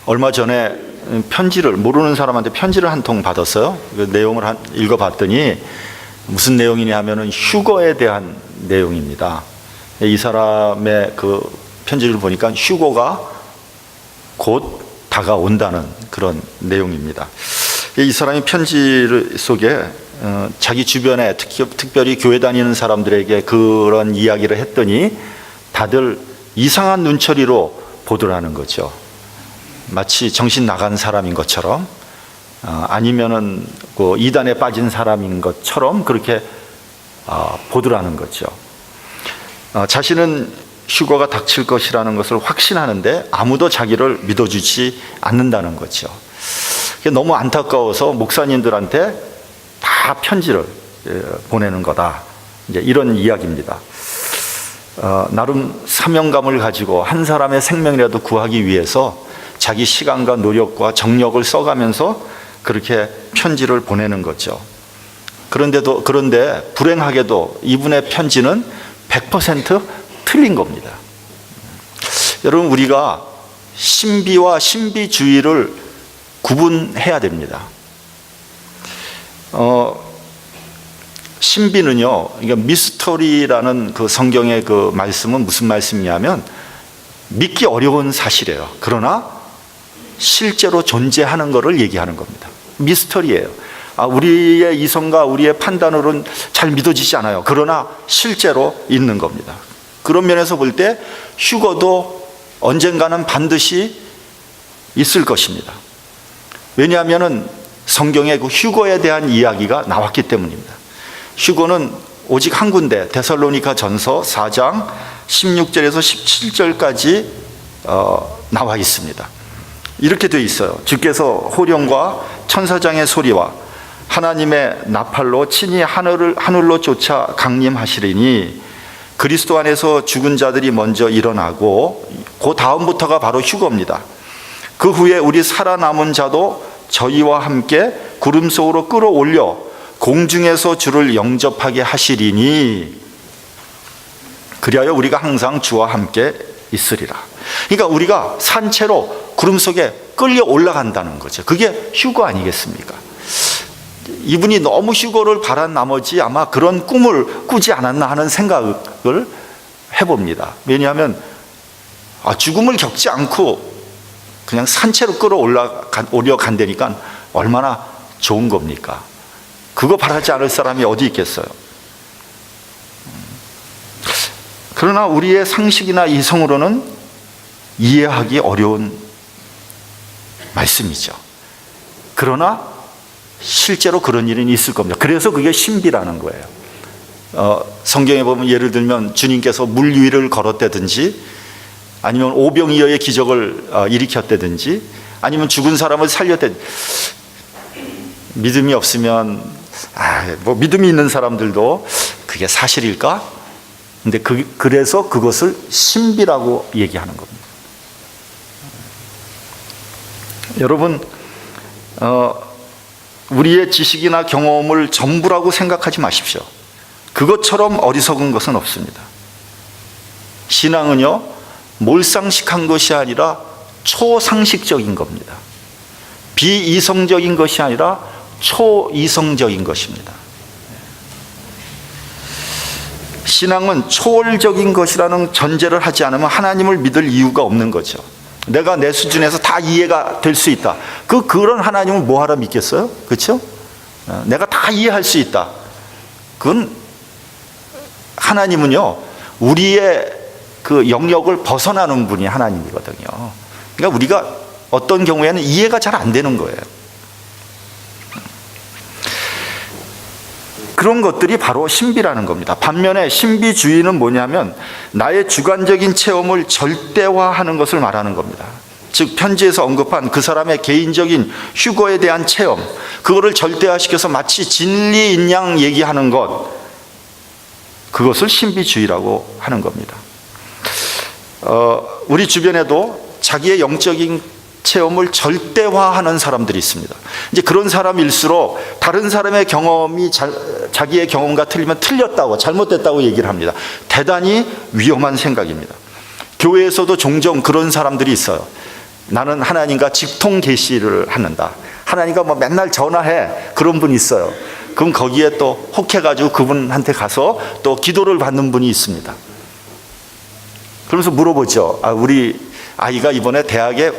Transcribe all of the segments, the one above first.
얼마 전에 모르는 사람한테 편지를 한 통 받았어요. 그 내용을 읽어봤더니 무슨 내용이냐 하면은 휴거에 대한 내용입니다. 이 사람의 그 편지를 보니까 휴거가 곧 다가온다는 그런 내용입니다. 이 사람이 편지 속에 자기 주변에 특별히 교회 다니는 사람들에게 그런 이야기를 했더니 다들 이상한 눈초리로 보더라는 거죠. 마치 정신 나간 사람인 것처럼, 아니면은 그 이단에 빠진 사람인 것처럼 그렇게 보더라는 거죠. 자신은 휴거가 닥칠 것이라는 것을 확신하는데 아무도 자기를 믿어주지 않는다는 거죠. 너무 안타까워서 목사님들한테 다 편지를 보내는 거다, 이제 이런 이야기입니다. 나름 사명감을 가지고 한 사람의 생명이라도 구하기 위해서 자기 시간과 노력과 정력을 써가면서 그렇게 편지를 보내는 거죠. 그런데 불행하게도 이분의 편지는 100% 틀린 겁니다. 여러분, 우리가 신비와 신비주의를 구분해야 됩니다. 신비는요, 그러니까 미스터리라는 그 성경의 그 말씀은 무슨 말씀이냐면 믿기 어려운 사실이에요. 그러나 실제로 존재하는 것을 얘기하는 겁니다. 미스터리예요. 우리의 이성과 우리의 판단으로는 잘 믿어지지 않아요. 그러나 실제로 있는 겁니다. 그런 면에서 볼 때 휴거도 언젠가는 반드시 있을 것입니다. 왜냐하면 성경에 그 휴거에 대한 이야기가 나왔기 때문입니다. 휴거는 오직 한 군데, 데살로니가 전서 4장 16절에서 17절까지 나와 있습니다. 이렇게 되어 있어요. 주께서 호령과 천사장의 소리와 하나님의 나팔로 친히 하늘로 쫓아 강림하시리니 그리스도 안에서 죽은 자들이 먼저 일어나고 그 다음부터가 바로 휴거입니다. 그 후에 우리 살아남은 자도 저희와 함께 구름 속으로 끌어올려 공중에서 주를 영접하게 하시리니 그리하여 우리가 항상 주와 함께 있으리라. 그러니까 우리가 산채로 구름 속에 끌려 올라간다는 거죠. 그게 휴거 아니겠습니까? 이분이 너무 휴거를 바란 나머지 아마 그런 꿈을 꾸지 않았나 하는 생각을 해봅니다. 왜냐하면 죽음을 겪지 않고 그냥 산채로 끌어올려간다니까 얼마나 좋은 겁니까? 그거 바라지 않을 사람이 어디 있겠어요? 그러나 우리의 상식이나 이성으로는 이해하기 어려운 말씀이죠. 그러나 실제로 그런 일은 있을 겁니다. 그래서 그게 신비라는 거예요. 성경에 보면 예를 들면 주님께서 물 위를 걸었다든지 아니면 오병이어의 기적을 일으켰다든지 아니면 죽은 사람을 살렸다든지, 믿음이 없으면 믿음이 있는 사람들도 그게 사실일까? 근데 그래서 그것을 신비라고 얘기하는 겁니다. 여러분, 우리의 지식이나 경험을 전부라고 생각하지 마십시오. 그것처럼 어리석은 것은 없습니다. 신앙은요, 몰상식한 것이 아니라 초상식적인 겁니다. 비이성적인 것이 아니라 초이성적인 것입니다. 신앙은 초월적인 것이라는 전제를 하지 않으면 하나님을 믿을 이유가 없는 거죠. 내가 내 수준에서 다 이해가 될 수 있다. 그런 하나님을 뭐하러 믿겠어요? 그렇죠? 내가 다 이해할 수 있다. 그건 하나님은요, 우리의 그 영역을 벗어나는 분이 하나님이거든요. 그러니까 우리가 어떤 경우에는 이해가 잘 안 되는 거예요. 그런 것들이 바로 신비라는 겁니다. 반면에 신비주의는 뭐냐면 나의 주관적인 체험을 절대화하는 것을 말하는 겁니다. 즉 편지에서 언급한 그 사람의 개인적인 휴거에 대한 체험, 그거를 절대화시켜서 마치 진리인 양 얘기하는 것, 그것을 신비주의라고 하는 겁니다. 우리 주변에도 자기의 영적인 체험을 절대화하는 사람들이 있습니다. 이제 그런 사람일수록 다른 사람의 경험이 자기의 경험과 틀리면 틀렸다고, 잘못됐다고 얘기를 합니다. 대단히 위험한 생각입니다. 교회에서도 종종 그런 사람들이 있어요. 나는 하나님과 직통 계시를 하는다. 하나님과 뭐 맨날 전화해. 그런 분이 있어요. 그럼 거기에 또 혹해가지고 그분한테 가서 또 기도를 받는 분이 있습니다. 그러면서 물어보죠. 우리 아이가 이번에 대학에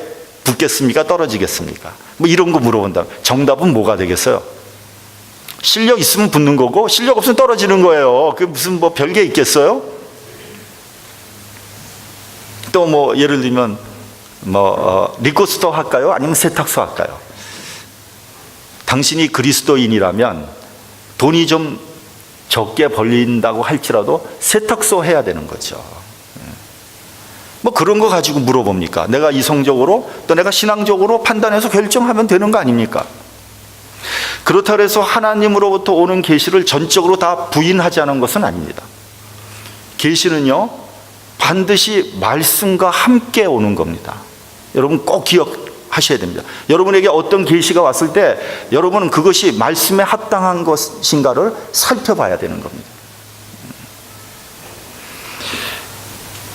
붙겠습니까? 떨어지겠습니까? 뭐 이런 거 물어본다. 정답은 뭐가 되겠어요? 실력 있으면 붙는 거고 실력 없으면 떨어지는 거예요. 그게 무슨 뭐 별게 있겠어요? 또 뭐 예를 들면 리코스터 할까요? 아니면 세탁소 할까요? 당신이 그리스도인이라면 돈이 좀 적게 벌린다고 할지라도 세탁소 해야 되는 거죠. 뭐 그런 거 가지고 물어봅니까? 내가 이성적으로 또 내가 신앙적으로 판단해서 결정하면 되는 거 아닙니까? 그렇다고 해서 하나님으로부터 오는 계시를 전적으로 다 부인하지 않은 것은 아닙니다. 계시는요 반드시 말씀과 함께 오는 겁니다. 여러분 꼭 기억하셔야 됩니다. 여러분에게 어떤 계시가 왔을 때 여러분은 그것이 말씀에 합당한 것인가를 살펴봐야 되는 겁니다.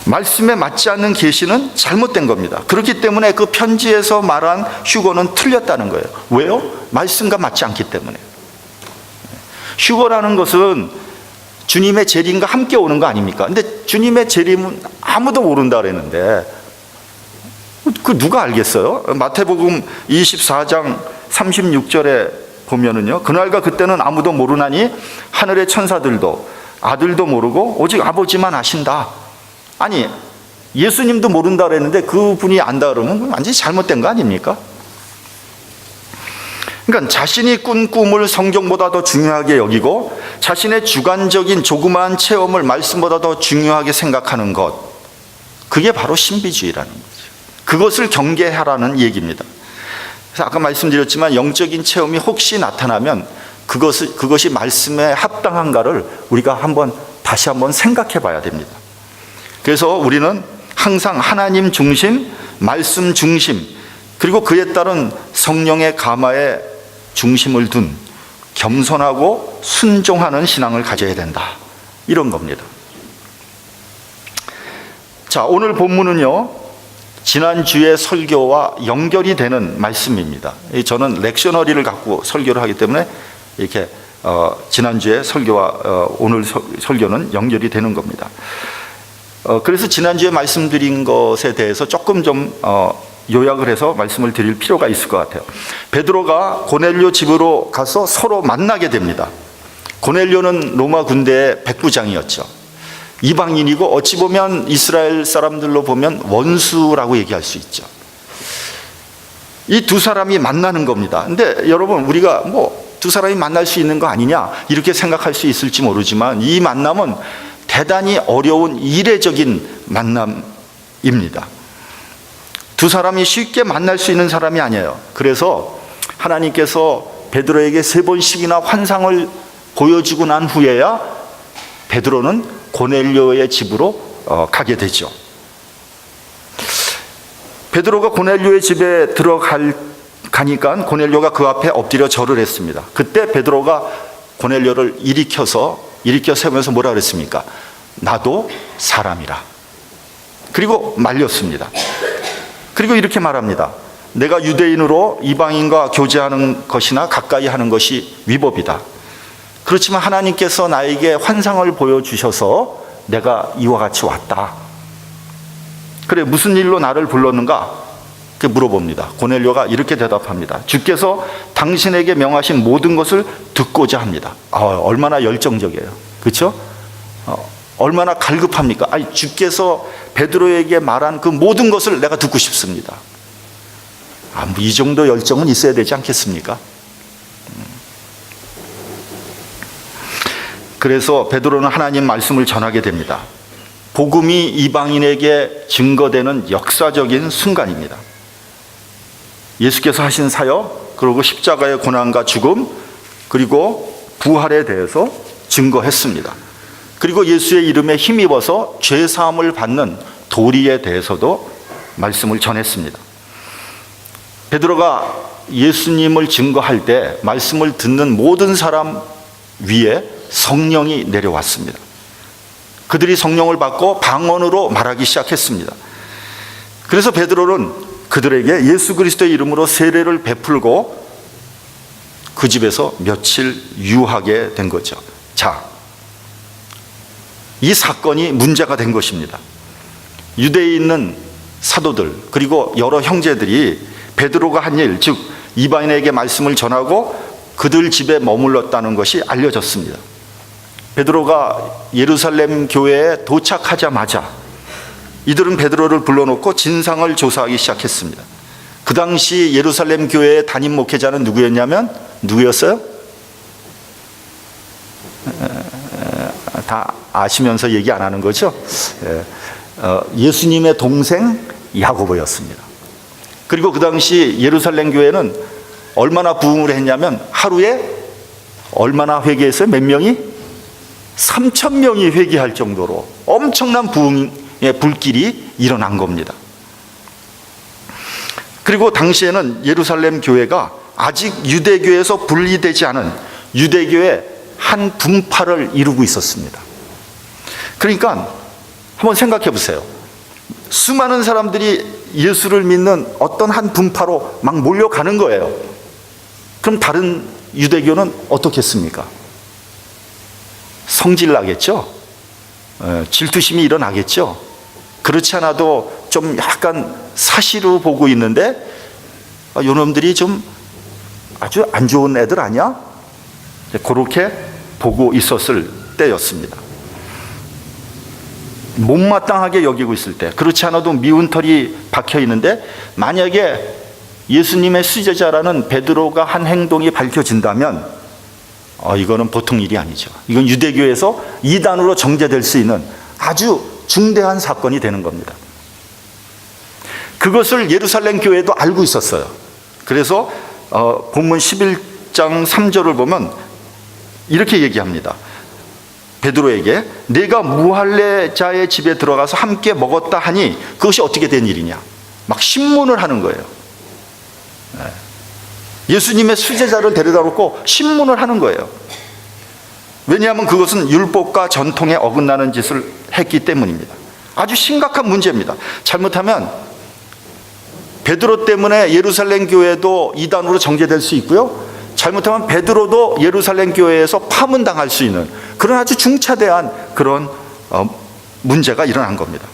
말씀에 맞지 않는 계시는 잘못된 겁니다. 그렇기 때문에 그 편지에서 말한 휴거는 틀렸다는 거예요. 왜요? 말씀과 맞지 않기 때문에. 휴거라는 것은 주님의 재림과 함께 오는 거 아닙니까? 근데 주님의 재림은 아무도 모른다 그랬는데 그 누가 알겠어요? 마태복음 24장 36절에 보면은요, 그날과 그때는 아무도 모르나니 하늘의 천사들도 아들도 모르고 오직 아버지만 아신다. 아니, 예수님도 모른다 그랬는데 그분이 안다 그러면 완전히 잘못된 거 아닙니까? 그러니까 자신이 꾼 꿈을 성경보다 더 중요하게 여기고 자신의 주관적인 조그마한 체험을 말씀보다 더 중요하게 생각하는 것, 그게 바로 신비주의라는 거죠. 그것을 경계하라는 얘기입니다. 그래서 아까 말씀드렸지만 영적인 체험이 혹시 나타나면 그것이 말씀에 합당한가를 우리가 다시 한번 생각해 봐야 됩니다. 그래서 우리는 항상 하나님 중심, 말씀 중심, 그리고 그에 따른 성령의 감화에 중심을 둔 겸손하고 순종하는 신앙을 가져야 된다. 이런 겁니다. 자, 오늘 본문은요, 지난주의 설교와 연결이 되는 말씀입니다. 저는 렉셔너리를 갖고 설교를 하기 때문에 이렇게 지난주의 설교와 오늘 설교는 연결이 되는 겁니다. 그래서 지난주에 말씀드린 것에 대해서 조금 좀 요약을 해서 말씀을 드릴 필요가 있을 것 같아요. 베드로가 고넬료 집으로 가서 서로 만나게 됩니다. 고넬료는 로마 군대의 백부장이었죠. 이방인이고 어찌 보면 이스라엘 사람들로 보면 원수라고 얘기할 수 있죠. 이 두 사람이 만나는 겁니다. 근데 여러분, 우리가 두 사람이 만날 수 있는 거 아니냐 이렇게 생각할 수 있을지 모르지만 이 만남은 대단히 어려운 이례적인 만남입니다. 두 사람이 쉽게 만날 수 있는 사람이 아니에요. 그래서 하나님께서 베드로에게 3번씩이나 환상을 보여주고 난 후에야 베드로는 고넬료의 집으로 가게 되죠. 베드로가 고넬료의 집에 가니까 고넬료가 그 앞에 엎드려 절을 했습니다. 그때 베드로가 고넬료를 일으켜 세우면서 뭐라 그랬습니까? 나도 사람이라. 그리고 말렸습니다. 그리고 이렇게 말합니다. 내가 유대인으로 이방인과 교제하는 것이나 가까이 하는 것이 위법이다. 그렇지만 하나님께서 나에게 환상을 보여주셔서 내가 이와 같이 왔다. 그래, 무슨 일로 나를 불렀는가? 그렇게 물어봅니다. 고넬료가 이렇게 대답합니다. 주께서 당신에게 명하신 모든 것을 듣고자 합니다. 얼마나 열정적이에요. 그렇죠? 얼마나 갈급합니까? 주께서 베드로에게 말한 그 모든 것을 내가 듣고 싶습니다. 이 정도 열정은 있어야 되지 않겠습니까? 그래서 베드로는 하나님 말씀을 전하게 됩니다. 복음이 이방인에게 증거되는 역사적인 순간입니다. 예수께서 하신 사역, 그리고 십자가의 고난과 죽음, 그리고 부활에 대해서 증거했습니다. 그리고 예수의 이름에 힘입어서 죄사함을 받는 도리에 대해서도 말씀을 전했습니다. 베드로가 예수님을 증거할 때 말씀을 듣는 모든 사람 위에 성령이 내려왔습니다. 그들이 성령을 받고 방언으로 말하기 시작했습니다. 그래서 베드로는 그들에게 예수 그리스도의 이름으로 세례를 베풀고 그 집에서 며칠 유하게 된 거죠. 자, 이 사건이 문제가 된 것입니다. 유대에 있는 사도들 그리고 여러 형제들이 베드로가 한 일, 즉 이방인에게 말씀을 전하고 그들 집에 머물렀다는 것이 알려졌습니다. 베드로가 예루살렘 교회에 도착하자마자 이들은 베드로를 불러놓고 진상을 조사하기 시작했습니다. 그 당시 예루살렘 교회의 담임 목회자는 누구였어요? 다 아시면서 얘기 안 하는 거죠? 예수님의 동생 야고보였습니다. 그리고 그 당시 예루살렘 교회는 얼마나 부흥을 했냐면 하루에 얼마나 회개했어요? 몇 명이? 3,000명이 회개할 정도로 엄청난 부흥의 불길이 일어난 겁니다. 그리고 당시에는 예루살렘 교회가 아직 유대교에서 분리되지 않은 유대교의 한 분파를 이루고 있었습니다. 그러니까 한번 생각해 보세요. 수많은 사람들이 예수를 믿는 어떤 한 분파로 막 몰려가는 거예요. 그럼 다른 유대교는 어떻겠습니까? 성질 나겠죠? 질투심이 일어나겠죠? 그렇지 않아도 좀 약간 사시로 보고 있는데 요놈들이 좀 아주 안 좋은 애들 아니야? 그렇게 보고 있었을 때였습니다. 못마땅하게 여기고 있을 때, 그렇지 않아도 미운 털이 박혀 있는데 만약에 예수님의 수제자라는 베드로가 한 행동이 밝혀진다면 이거는 보통 일이 아니죠. 이건 유대교에서 이단으로 정죄될 수 있는 아주 중대한 사건이 되는 겁니다. 그것을 예루살렘 교회도 알고 있었어요. 그래서 본문 11장 3절을 보면 이렇게 얘기합니다. 베드로에게 내가 무할례자의 집에 들어가서 함께 먹었다 하니 그것이 어떻게 된 일이냐, 막 신문을 하는 거예요. 예수님의 수제자를 데려다 놓고 신문을 하는 거예요. 왜냐하면 그것은 율법과 전통에 어긋나는 짓을 했기 때문입니다. 아주 심각한 문제입니다. 잘못하면 베드로 때문에 예루살렘 교회도 이단으로 정죄될 수 있고요, 잘못하면 베드로도 예루살렘 교회에서 파문당할 수 있는 그런 아주 중차대한 그런 문제가 일어난 겁니다.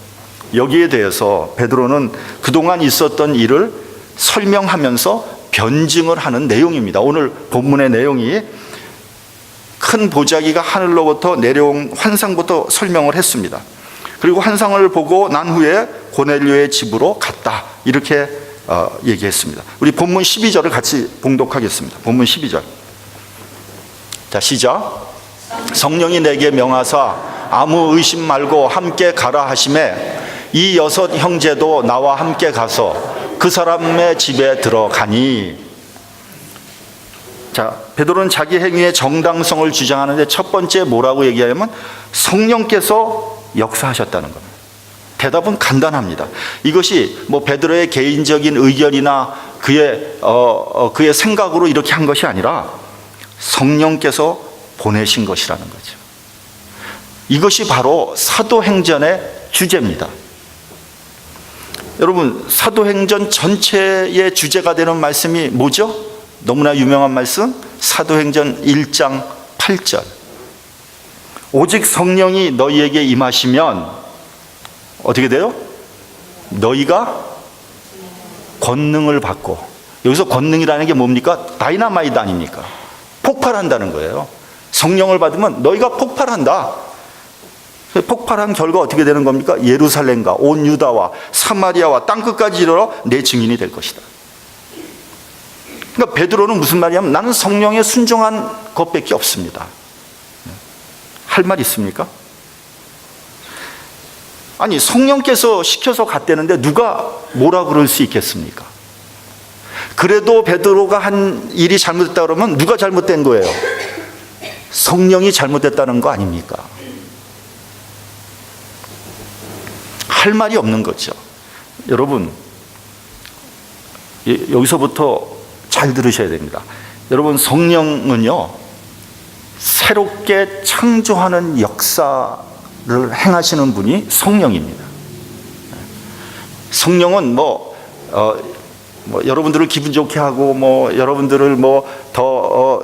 여기에 대해서 베드로는 그동안 있었던 일을 설명하면서 변증을 하는 내용입니다. 오늘 본문의 내용이 큰 보자기가 하늘로부터 내려온 환상부터 설명을 했습니다. 그리고 환상을 보고 난 후에 고넬료의 집으로 갔다, 이렇게 얘기했습니다. 우리 본문 12절을 같이 봉독하겠습니다. 본문 12절. 자, 시작. 성령이 내게 명하사 아무 의심 말고 함께 가라 하심에 이 6 형제도 나와 함께 가서 그 사람의 집에 들어가니. 자, 베드로는 자기 행위의 정당성을 주장하는데 첫 번째 뭐라고 얘기하냐면 성령께서 역사하셨다는 겁니다. 대답은 간단합니다. 이것이 뭐 베드로의 개인적인 의견이나 그의 생각으로 이렇게 한 것이 아니라 성령께서 보내신 것이라는 거죠. 이것이 바로 사도행전의 주제입니다. 여러분, 사도행전 전체의 주제가 되는 말씀이 뭐죠? 너무나 유명한 말씀, 사도행전 1장 8절. 오직 성령이 너희에게 임하시면 어떻게 돼요? 너희가 권능을 받고, 여기서 권능이라는 게 뭡니까? 다이나마이트 아닙니까? 폭발한다는 거예요. 성령을 받으면 너희가 폭발한다. 폭발한 결과 어떻게 되는 겁니까? 예루살렘과 온 유다와 사마리아와 땅끝까지 이르러 내 증인이 될 것이다. 그러니까 베드로는 무슨 말이냐면 나는 성령에 순종한 것밖에 없습니다. 할 말 있습니까? 아니, 성령께서 시켜서 갔다는데 누가 뭐라 그럴 수 있겠습니까? 그래도 베드로가 한 일이 잘못됐다 그러면 누가 잘못된 거예요? 성령이 잘못됐다는 거 아닙니까? 할 말이 없는 거죠. 여러분, 여기서부터 잘 들으셔야 됩니다. 여러분, 성령은요, 새롭게 창조하는 역사를 행하시는 분이 성령입니다. 성령은 뭐 여러분들을 기분 좋게 하고 뭐 여러분들을 뭐 더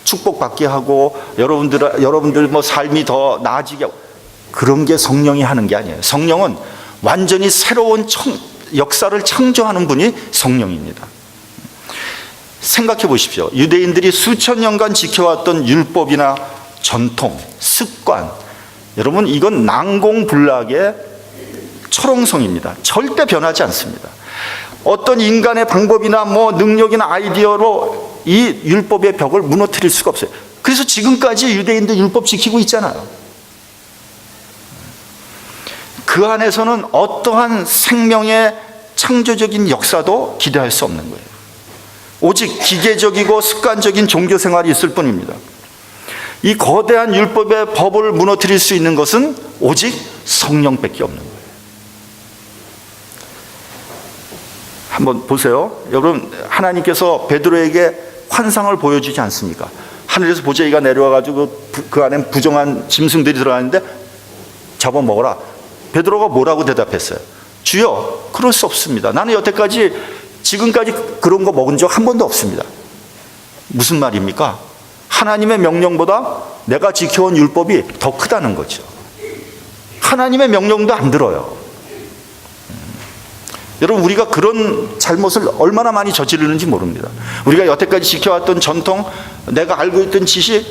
축복받게 하고 여러분들 뭐 삶이 더 나아지게 하고, 그런 게 성령이 하는 게 아니에요. 성령은 완전히 새로운 역사를 창조하는 분이 성령입니다. 생각해 보십시오. 유대인들이 수천 년간 지켜왔던 율법이나 전통, 습관, 여러분 이건 난공불락의 철옹성입니다. 절대 변하지 않습니다. 어떤 인간의 방법이나 뭐 능력이나 아이디어로 이 율법의 벽을 무너뜨릴 수가 없어요. 그래서 지금까지 유대인들 율법 지키고 있잖아요. 그 안에서는 어떠한 생명의 창조적인 역사도 기대할 수 없는 거예요. 오직 기계적이고 습관적인 종교 생활이 있을 뿐입니다. 이 거대한 율법의 법을 무너뜨릴 수 있는 것은 오직 성령밖에 없는 거예요. 한번 보세요. 여러분, 하나님께서 베드로에게 환상을 보여주지 않습니까? 하늘에서 보자기가 내려와가지고 그 안에 부정한 짐승들이 들어가는데 잡아먹어라. 베드로가 뭐라고 대답했어요? 주여, 그럴 수 없습니다. 나는 여태까지 지금까지 그런 거 먹은 적 한 번도 없습니다. 무슨 말입니까? 하나님의 명령보다 내가 지켜온 율법이 더 크다는 거죠. 하나님의 명령도 안 들어요. 여러분, 우리가 그런 잘못을 얼마나 많이 저지르는지 모릅니다. 우리가 여태까지 지켜왔던 전통, 내가 알고 있던 지식,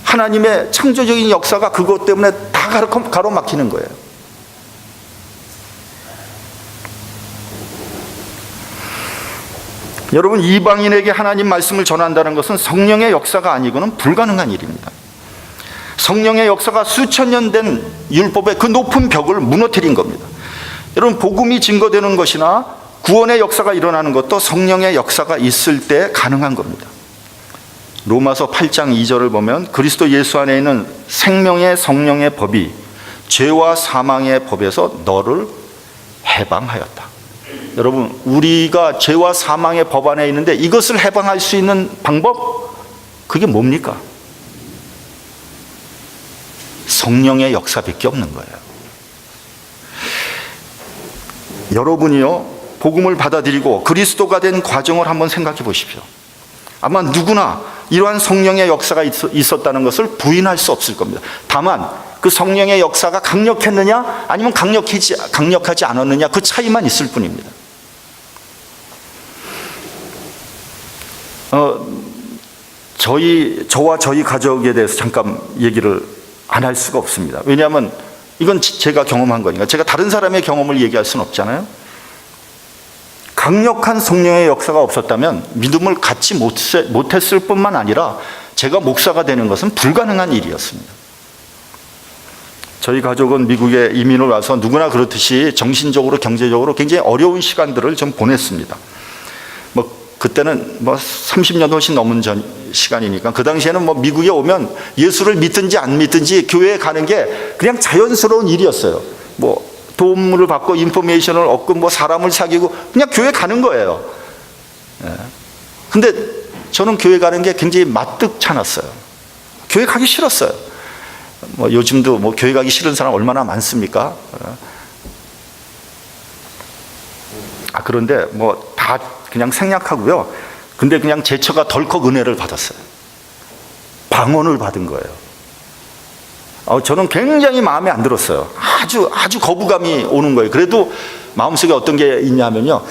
하나님의 창조적인 역사가 그것 때문에 다 가로막히는 거예요. 여러분, 이방인에게 하나님 말씀을 전한다는 것은 성령의 역사가 아니고는 불가능한 일입니다. 성령의 역사가 수천 년 된 율법의 그 높은 벽을 무너뜨린 겁니다. 여러분, 복음이 증거되는 것이나 구원의 역사가 일어나는 것도 성령의 역사가 있을 때 가능한 겁니다. 로마서 8장 2절을 보면 그리스도 예수 안에 있는 생명의 성령의 법이 죄와 사망의 법에서 너를 해방하였다. 여러분, 우리가 죄와 사망의 법 안에 있는데 이것을 해방할 수 있는 방법? 그게 뭡니까? 성령의 역사밖에 없는 거예요. 여러분이요, 복음을 받아들이고 그리스도가 된 과정을 한번 생각해 보십시오. 아마 누구나 이러한 성령의 역사가 있었다는 것을 부인할 수 없을 겁니다. 다만 그 성령의 역사가 강력했느냐 아니면 강력하지 않았느냐, 그 차이만 있을 뿐입니다. 저와 저희 가족에 대해서 잠깐 얘기를 안 할 수가 없습니다. 왜냐하면 이건 제가 경험한 거니까. 제가 다른 사람의 경험을 얘기할 수는 없잖아요. 강력한 성령의 역사가 없었다면 믿음을 갖지 못했을 뿐만 아니라 제가 목사가 되는 것은 불가능한 일이었습니다. 저희 가족은 미국에 이민을 와서 누구나 그렇듯이 정신적으로 경제적으로 굉장히 어려운 시간들을 좀 보냈습니다. 그때는 30년 훨씬 넘은 전 시간이니까 그 당시에는 미국에 오면 예수를 믿든지 안 믿든지 교회에 가는 게 그냥 자연스러운 일이었어요. 도움을 받고 인포메이션을 얻고 사람을 사귀고 그냥 교회 가는 거예요. 근데 저는 교회 가는 게 굉장히 마뜩찮았어요. 교회 가기 싫었어요. 요즘도 교회 가기 싫은 사람 얼마나 많습니까? 그런데 다 그냥 생략하고요. 근데 그냥 제처가 덜컥 은혜를 받았어요. 방언을 받은 거예요. 저는 굉장히 마음에 안 들었어요. 아주 거부감이 오는 거예요. 그래도 마음속에 어떤 게 있냐면요,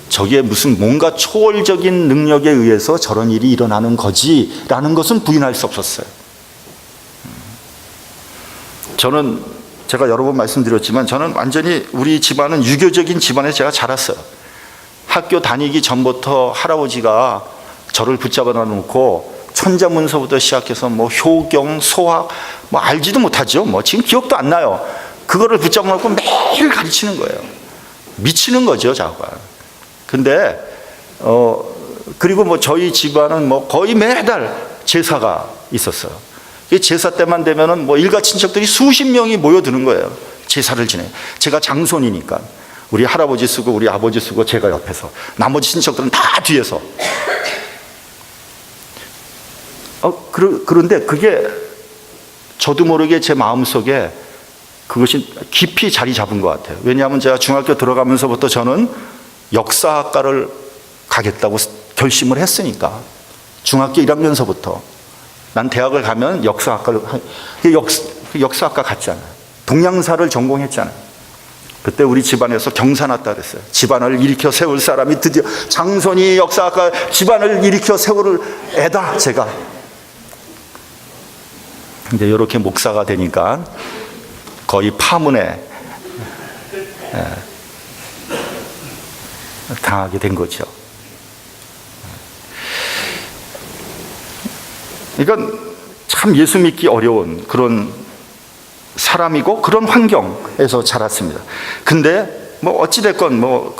저게 무슨 뭔가 초월적인 능력에 의해서 저런 일이 일어나는 거지라는 것은 부인할 수 없었어요. 제가 여러 번 말씀드렸지만 저는 완전히 우리 집안은 유교적인 집안에서 제가 자랐어요. 학교 다니기 전부터 할아버지가 저를 붙잡아 놓고 천자문서부터 시작해서 효경, 소학 알지도 못하죠. 지금 기억도 안 나요. 그거를 붙잡아 놓고 매일 가르치는 거예요. 미치는 거죠, 자가. 근데 그리고 저희 집안은 거의 매달 제사가 있었어요. 제사 때만 되면은 일가 친척들이 수십 명이 모여드는 거예요. 제사를 지내. 제가 장손이니까. 우리 할아버지 쓰고 우리 아버지 쓰고 제가 옆에서, 나머지 친척들은 다 뒤에서. 그런데 그게 저도 모르게 제 마음속에 그것이 깊이 자리 잡은 것 같아요. 왜냐하면 제가 중학교 들어가면서부터 저는 역사학과를 가겠다고 결심을 했으니까. 중학교 1학년서부터 난 대학을 가면 역사학과를 역사학과 갔잖아요. 동양사를 전공했잖아요. 그때 우리 집안에서 경사났다 그랬어요. 집안을 일으켜 세울 사람이 드디어 장손이 역사학과 집안을 일으켜 세울 애다 제가. 근데 이렇게 목사가 되니까 거의 파문에 당하게 된 거죠. 이건 참 예수 믿기 어려운 그런 사람이고 그런 환경에서 자랐습니다. 근데 뭐 어찌됐건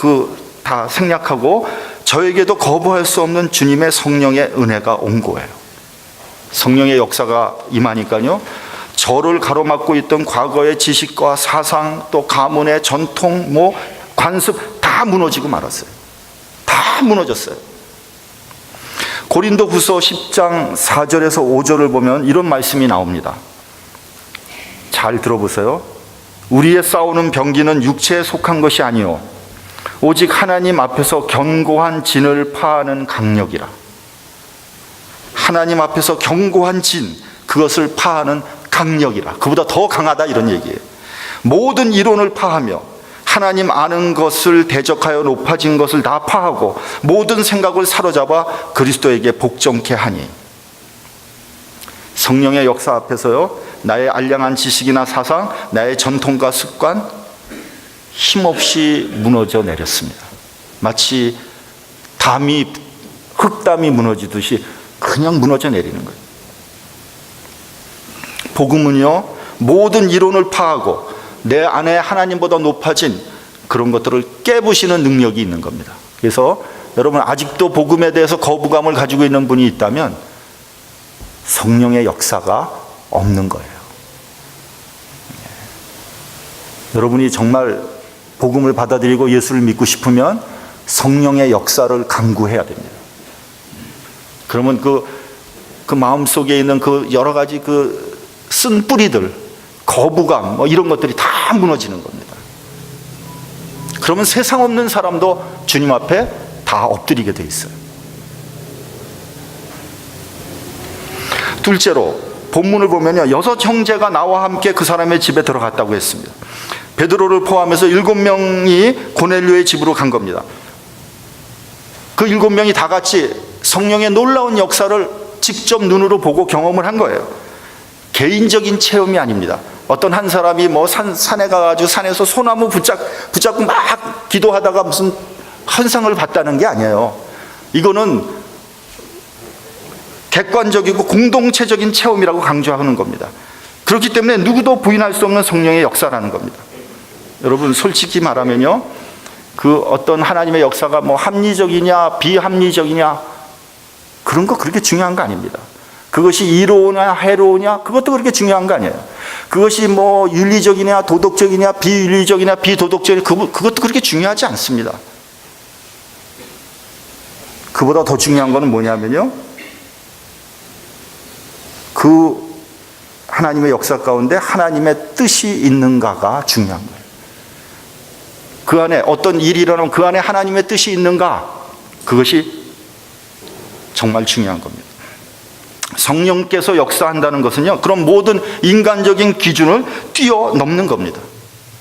다 생략하고 저에게도 거부할 수 없는 주님의 성령의 은혜가 온 거예요. 성령의 역사가 임하니까요, 저를 가로막고 있던 과거의 지식과 사상, 또 가문의 전통, 관습 다 무너지고 말았어요. 다 무너졌어요. 고린도후서 10장 4절에서 5절을 보면 이런 말씀이 나옵니다. 잘 들어보세요. 우리의 싸우는 병기는 육체에 속한 것이 아니요 오직 하나님 앞에서 견고한 진을 파하는 강력이라. 하나님 앞에서 견고한 진, 그것을 파하는 강력이라. 그보다 더 강하다 이런 얘기예요. 모든 이론을 파하며 하나님 아는 것을 대적하여 높아진 것을 다 파하고 모든 생각을 사로잡아 그리스도에게 복종케 하니. 성령의 역사 앞에서요, 나의 알량한 지식이나 사상, 나의 전통과 습관 힘없이 무너져 내렸습니다. 마치 흙담이 무너지듯이 그냥 무너져 내리는 거예요. 복음은요, 모든 이론을 파하고 내 안에 하나님보다 높아진 그런 것들을 깨부시는 능력이 있는 겁니다. 그래서 여러분 아직도 복음에 대해서 거부감을 가지고 있는 분이 있다면 성령의 역사가 없는 거예요. 여러분이 정말 복음을 받아들이고 예수를 믿고 싶으면 성령의 역사를 강구해야 됩니다. 그러면 그 마음속에 있는 그 여러 가지 쓴 뿌리들, 거부감 이런 것들이 다 무너지는 겁니다. 그러면 세상 없는 사람도 주님 앞에 다 엎드리게 돼 있어요. 둘째로 본문을 보면요, 6 형제가 나와 함께 그 사람의 집에 들어갔다고 했습니다. 베드로를 포함해서 7명이 고넬료의 집으로 간 겁니다. 그 7명이 다 같이 성령의 놀라운 역사를 직접 눈으로 보고 경험을 한 거예요. 개인적인 체험이 아닙니다. 어떤 한 사람이 산에 가가지고 산에서 소나무 붙잡고 막 기도하다가 무슨 환상을 봤다는 게 아니에요. 이거는 객관적이고 공동체적인 체험이라고 강조하는 겁니다. 그렇기 때문에 누구도 부인할 수 없는 성령의 역사라는 겁니다. 여러분 솔직히 말하면요, 그 어떤 하나님의 역사가 합리적이냐 비합리적이냐 그런 거 그렇게 중요한 거 아닙니다. 그것이 이로우냐 해로우냐 그것도 그렇게 중요한 거 아니에요. 그것이 윤리적이냐 도덕적이냐 비윤리적이냐 비도덕적이냐 그것도 그렇게 중요하지 않습니다. 그보다 더 중요한 거는 뭐냐면요, 그 하나님의 역사 가운데 하나님의 뜻이 있는가가 중요한 거예요. 그 안에 어떤 일이 일어나면 그 안에 하나님의 뜻이 있는가, 그것이 정말 중요한 겁니다. 성령께서 역사한다는 것은요, 그런 모든 인간적인 기준을 뛰어넘는 겁니다.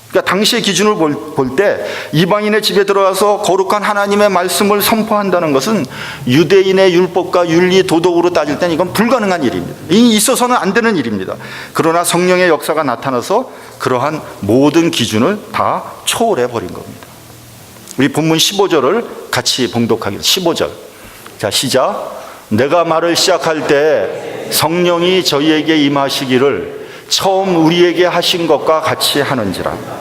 그러니까 당시의 기준을 볼 때 이방인의 집에 들어가서 거룩한 하나님의 말씀을 선포한다는 것은 유대인의 율법과 윤리 도덕으로 따질 때는 이건 불가능한 일입니다. 이 있어서는 안 되는 일입니다. 그러나 성령의 역사가 나타나서 그러한 모든 기준을 다 초월해 버린 겁니다. 우리 본문 15절을 같이 봉독하겠습니다. 15절. 자, 시작. 내가 말을 시작할 때 성령이 저희에게 임하시기를 처음 우리에게 하신 것과 같이 하는지라.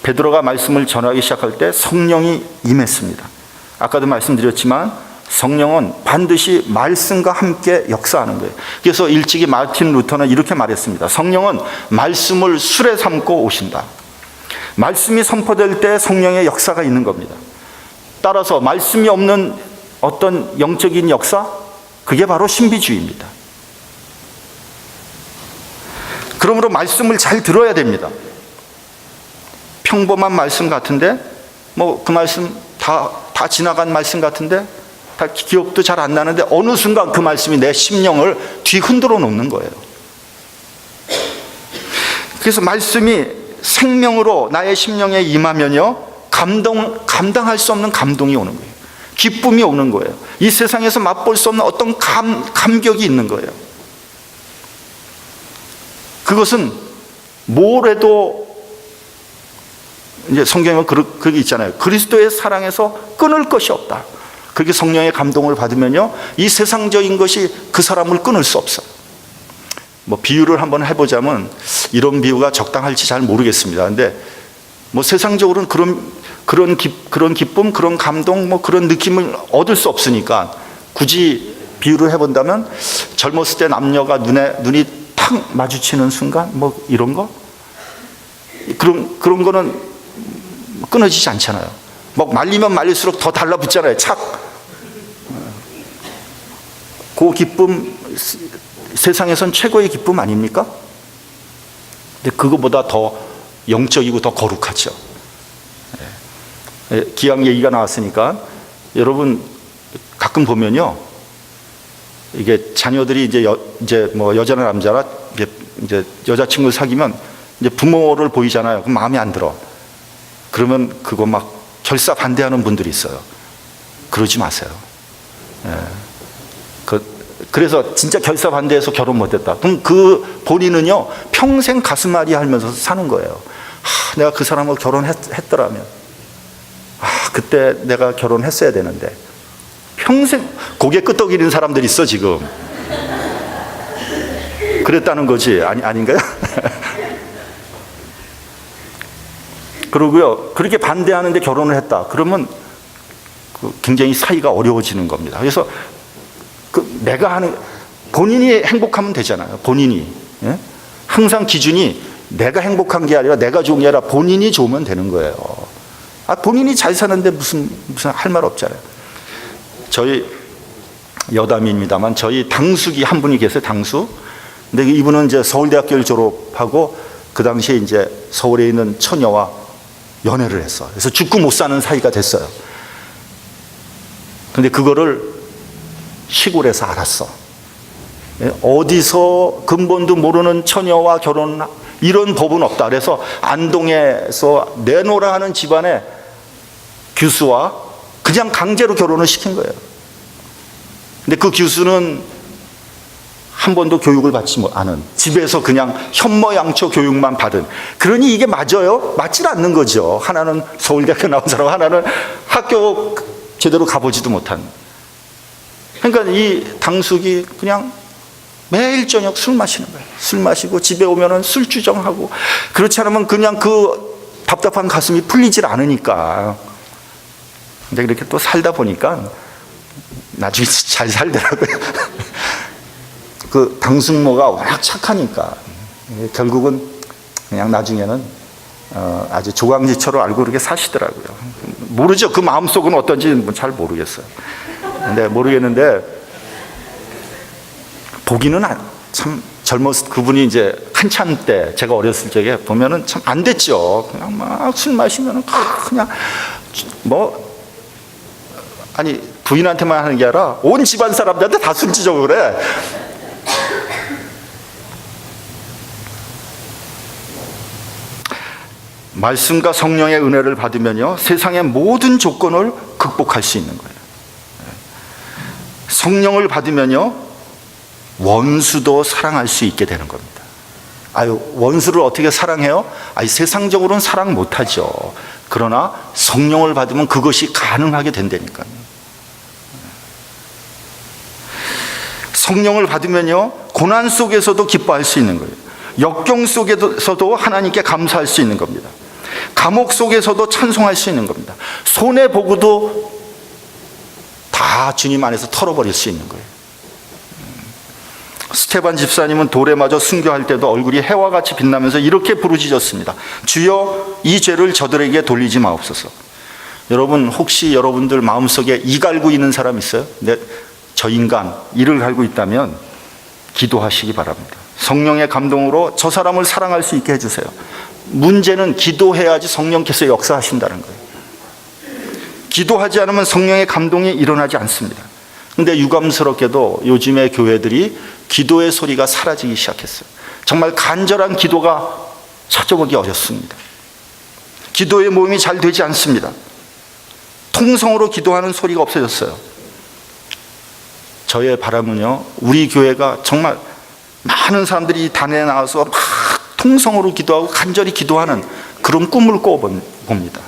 베드로가 말씀을 전하기 시작할 때 성령이 임했습니다. 아까도 말씀드렸지만 성령은 반드시 말씀과 함께 역사하는 거예요. 그래서 일찍이 마틴 루터는 이렇게 말했습니다. 성령은 말씀을 술에 삼고 오신다. 말씀이 선포될 때 성령의 역사가 있는 겁니다. 따라서 말씀이 없는 어떤 영적인 역사, 그게 바로 신비주의입니다. 그러므로 말씀을 잘 들어야 됩니다. 평범한 말씀 같은데 뭐 그 말씀 다 지나간 말씀 같은데 다 기억도 잘 안 나는데 어느 순간 그 말씀이 내 심령을 뒤흔들어 놓는 거예요. 그래서 말씀이 생명으로 나의 심령에 임하면요, 감당할 수 없는 감동이 오는 거예요. 기쁨이 오는 거예요. 이 세상에서 맛볼 수 없는 어떤 감격이 있는 거예요. 그것은 뭘 해도, 이제 성경에 그게 있잖아요. 그리스도의 사랑에서 끊을 것이 없다. 그렇게 성령의 감동을 받으면요, 이 세상적인 것이 그 사람을 끊을 수 없어요. 뭐 비유를 한번 해보자면, 이런 비유가 적당할지 잘 모르겠습니다. 근데 뭐 세상적으로는 그런 기쁨, 그런 감동, 뭐 그런 느낌을 얻을 수 없으니까 굳이 비유를 해본다면, 젊었을 때 남녀가 눈이 탁 마주치는 순간, 뭐 이런 거, 그런 거는 끊어지지 않잖아요. 막 말리면 말릴수록 더 달라붙잖아요. 착. 그 기쁨, 세상에선 최고의 기쁨 아닙니까? 근데 그거보다 더 영적이고 더 거룩하죠. 기왕 얘기가 나왔으니까, 여러분 가끔 보면요, 이게 자녀들이 이제 뭐 여자나 남자나 이제 여자친구를 사귀면 이제 부모를 보이잖아요. 그럼 마음에 안 들어. 그러면 그거 막 결사 반대하는 분들이 있어요. 그러지 마세요. 그래서 진짜 결사 반대해서 결혼 못했다. 그럼 그 본인은요, 평생 가슴앓이 하면서 사는 거예요. 내가 그 사람하고 결혼했더라면, 그때 내가 결혼했어야 되는데. 평생 고개 끄덕이는 사람들이 있어 지금. 그랬다는 거지. 아닌가요? 그러고요, 그렇게 반대하는데 결혼을 했다. 그러면 굉장히 사이가 어려워지는 겁니다. 그래서 내가 하는, 본인이 행복하면 되잖아요. 본인이. 항상 기준이 내가 행복한 게 아니라 내가 좋은 게 아니라 본인이 좋으면 되는 거예요. 본인이 잘 사는데 무슨 할 말 없잖아요. 저희 여담입니다만, 저희 당숙이 한 분이 계세요. 당숙. 근데 이분은 이제 서울대학교를 졸업하고 그 당시에 이제 서울에 있는 처녀와 연애를 했어. 그래서 죽고 못 사는 사이가 됐어요. 근데 그거를 시골에서 알았어. 어디서 근본도 모르는 처녀와 결혼, 이런 법은 없다. 그래서 안동에서 내노라 하는 집안의 교수와 그냥 강제로 결혼을 시킨 거예요. 근데 그 교수는 한 번도 교육을 받지 않은, 집에서 그냥 현모양처 교육만 받은. 그러니 이게 맞아요? 맞질 않는 거죠. 하나는 서울대학교 나온 사람, 하나는 학교 제대로 가보지도 못한. 그러니까 이 당숙이 그냥 매일 저녁 술 마시는 거예요. 술 마시고 집에 오면은 술주정하고, 그렇지 않으면 그냥 그 답답한 가슴이 풀리질 않으니까. 근데 이렇게 또 살다 보니까 나중에 잘 살더라고요. 그 당숙모가 워낙 착하니까 결국은 그냥 나중에는 아주 조강지처럼 알고 그렇게 사시더라고요. 모르죠. 그 마음속은 어떤지 잘 모르겠어요. 근데 모르겠는데, 보기는 참 그분이 이제 한참 때, 제가 어렸을 적에 보면은 참 안 됐죠. 그냥 막 술 마시면은 그냥 아니 부인한테만 하는 게 아니라 온 집안 사람들한테 다 술지적으로 그래. 말씀과 성령의 은혜를 받으면요, 세상의 모든 조건을 극복할 수 있는 거예요. 성령을 받으면요, 원수도 사랑할 수 있게 되는 겁니다. 원수를 어떻게 사랑해요? 세상적으로는 사랑 못하죠. 그러나 성령을 받으면 그것이 가능하게 된다니까요. 성령을 받으면요, 고난 속에서도 기뻐할 수 있는 거예요. 역경 속에서도 하나님께 감사할 수 있는 겁니다. 감옥 속에서도 찬송할 수 있는 겁니다. 손해보고도 다 주님 안에서 털어버릴 수 있는 거예요. 스테반 집사님은 돌에 맞아 순교할 때도 얼굴이 해와 같이 빛나면서 이렇게 부르짖었습니다. 주여, 이 죄를 저들에게 돌리지 마옵소서. 여러분, 혹시 여러분들 마음속에 이 갈고 있는 사람 있어요? 저 인간 이를 갈고 있다면 기도하시기 바랍니다. 성령의 감동으로 저 사람을 사랑할 수 있게 해주세요. 문제는 기도해야지 성령께서 역사하신다는 거예요. 기도하지 않으면 성령의 감동이 일어나지 않습니다. 근데 유감스럽게도 요즘의 교회들이 기도의 소리가 사라지기 시작했어요. 정말 간절한 기도가 찾아보기 어렵습니다. 기도의 모임이 잘 되지 않습니다. 통성으로 기도하는 소리가 없어졌어요. 저의 바람은요, 우리 교회가 정말 많은 사람들이 이 단에 나와서 막 통성으로 기도하고 간절히 기도하는 그런 꿈을 꿔봅니다.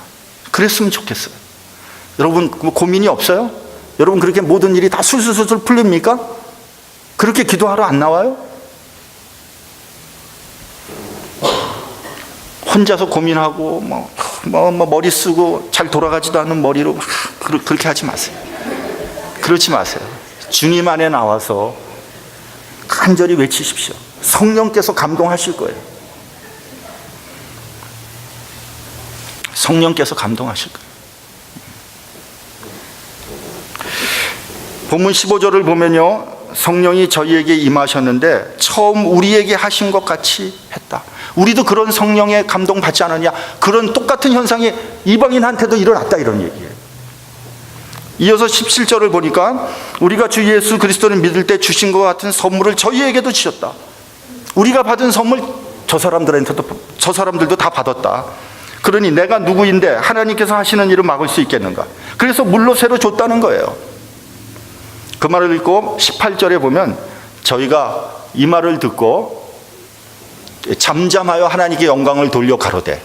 그랬으면 좋겠어요. 여러분 고민이 없어요? 여러분 그렇게 모든 일이 다 술술술 풀립니까? 그렇게 기도하러 안 나와요? 혼자서 고민하고 머리 쓰고 잘 돌아가지도 않는 머리로 그렇게 하지 마세요. 그렇지 마세요. 주님 안에 나와서 간절히 외치십시오. 성령께서 감동하실 거예요. 성령께서 감동하실 거예요. 본문 15절을 보면요, 성령이 저희에게 임하셨는데 처음 우리에게 하신 것 같이 했다. 우리도 그런 성령의 감동 받지 않았냐? 그런 똑같은 현상이 이방인한테도 일어났다, 이런 얘기예요. 이어서 17절을 보니까 우리가 주 예수 그리스도를 믿을 때 주신 것 같은 선물을 저희에게도 주셨다. 우리가 받은 선물 저 사람들도 다 받았다. 그러니 내가 누구인데 하나님께서 하시는 일을 막을 수 있겠는가? 그래서 물로 새로 줬다는 거예요. 그 말을 읽고 18절에 보면 저희가 이 말을 듣고 잠잠하여 하나님께 영광을 돌려 가로되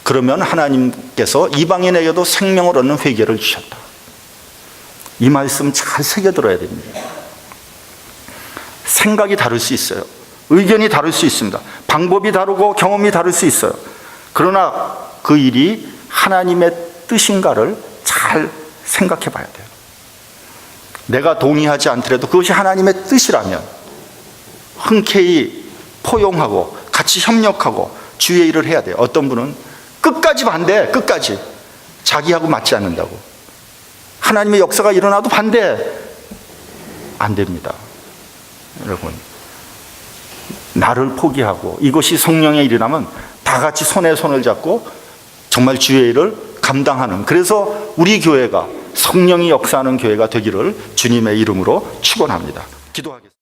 그러면 하나님께서 이방인에게도 생명을 얻는 회개를 주셨다. 이 말씀 잘 새겨들어야 됩니다. 생각이 다를 수 있어요. 의견이 다를 수 있습니다. 방법이 다르고 경험이 다를 수 있어요. 그러나 그 일이 하나님의 뜻인가를 잘 생각해 봐야 돼요. 내가 동의하지 않더라도 그것이 하나님의 뜻이라면 흔쾌히 포용하고 같이 협력하고 주의 일을 해야 돼요. 어떤 분은 끝까지 반대, 끝까지 자기하고 맞지 않는다고. 하나님의 역사가 일어나도 반대. 안 됩니다. 여러분, 나를 포기하고 이것이 성령의 일이라면 다 같이 손에 손을 잡고 정말 주의 일을 감당하는, 그래서 우리 교회가 성령이 역사하는 교회가 되기를 주님의 이름으로 축원합니다. 기도하겠습니다.